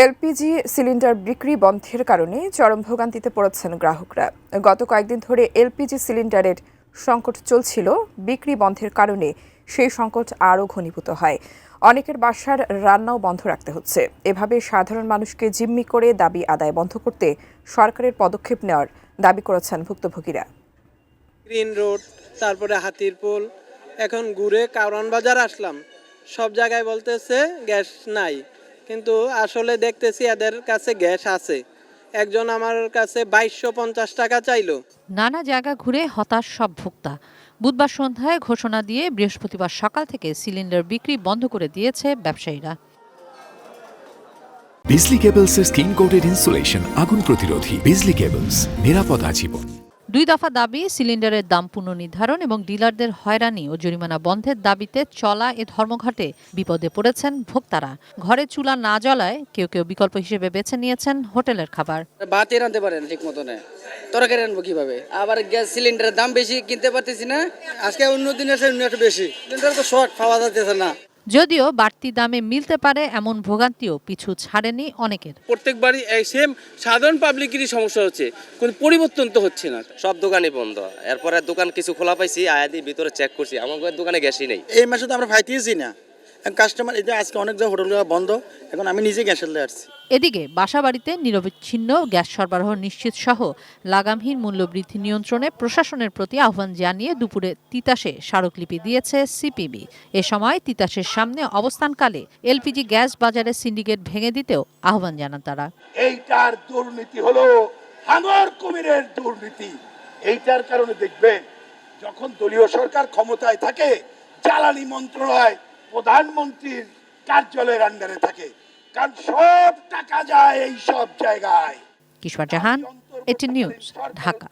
LPG cylinder বিক্রি বন্ধের কারণে চরম ভোগান্তিতে পড়েছেন গ্রাহকরা। গত কয়েকদিন ধরে এলপিজি সিলিন্ডারের সংকট চলছিল। বিক্রি বন্ধের কারণে সেই সংকট আরও ঘনীভূত হয়। অনেকের বাসার রান্নাও বন্ধ রাখতে হচ্ছে। এভাবে সাধারণ মানুষকে জিম্মি করে দাবি আদায় বন্ধ করতে সরকারের পদক্ষেপ নেওয়ার দাবি করেছেন ভুক্তভোগীরা। গ্রিন রোড, তারপরে হাতিরপুল, এখন ঘুরে কারওয়ান বাজার আসলাম, সব জায়গায় বলতেছে গ্যাস নাই, কিন্তু আসলে দেখতেছি এদের কাছে গ্যাস আছে। একজন আমার কাছে 2250 টাকা চাইলো। নানা জায়গা ঘুরে হতাশ সব ভোক্তা। বুধবার সন্ধ্যায় ঘোষণা দিয়ে বৃহস্পতিবার সকাল থেকে সিলিন্ডার বিক্রি বন্ধ করে দিয়েছে ব্যবসায়ীরা। বিজলি কেবলসের স্কিন কোটেড ইনসুলেশন আগুন প্রতিরোধী। বিজলি কেবলস, নিরাপদ আজীবন। 2 দফা দাবি সিলিন্ডারের দাম পুনর্নির্ধারণ এবং ডিলারদের হয়রানি ও জরিমানা বন্ধের দাবিতে চলা এ ধর্মঘটে বিপদে পড়েছেন ভোক্তারা। ঘরে চুলা না জ্বলায় কেউ কেউ বিকল্প হিসেবে বেছে নিয়েছেন হোটেলের খাবার। ভাতই রাঁধতে পারেন ঠিক মতো না, তরকারি রান্নবো কিভাবে? আবার গ্যাস সিলিন্ডারের দাম বেশি, কিনতে পারতেছি না। আজকে অন্য দিনের চেয়ে একটু বেশি, সিলিন্ডার তো শর্ট, পাওয়া যাচ্ছে না। যদিও বাড়তি দামে মিলতে পারে এমন ভোগান্তিও পিছু ছাড়েনি অনেকের। প্রত্যেকবারই এই সেম সাধারণ পাবলিকেরই সমস্যা হচ্ছে, কোনো পরিবর্তন তো হচ্ছে না। সব দোকানই বন্ধ। এরপরে দোকান কিছু খোলা পাইছি, আয়াদি ভিতরে চেক করছি, আমার দোকানে গ্যাসই নেই। এই মাসে তো আমরা পাইতেছি না কাস্টমার। এই যে আজকে অনেক জায়গা হোটেলগুলো বন্ধ, এখন আমি নিজে গ্যাসের লে আসছি। এদিকে বাসাবাড়িতে নিরবিচ্ছিন্ন গ্যাস সরবরাহ নিশ্চিত সহ লাগামহীন মূল্যবৃদ্ধি নিয়ন্ত্রণে প্রশাসনের প্রতি আহ্বান জানিয়ে দুপুরে তিতাসে স্মারকলিপি দিয়েছে সিপিবি। এ সময় তিতাসের সামনে অবস্থানকালে এলপিজি গ্যাস বাজারের সিন্ডিকেট ভেঙে দিতেও আহ্বান জানান তারা। এইটার দুর্নীতি হলো হাঙর কুমিরের দুর্নীতি। এইটার কারণে দেখবেন যখন দলীয় সরকার ক্ষমতায় থাকে, জ্বালানি মন্ত্রণালয় প্রধানমন্ত্রীর কার্যালয়ের আন্ডারে থাকে, কারণ সব টাকা যায় এই সব জায়গায়। কিশোর জাহান, এটি নিউজ, ঢাকা।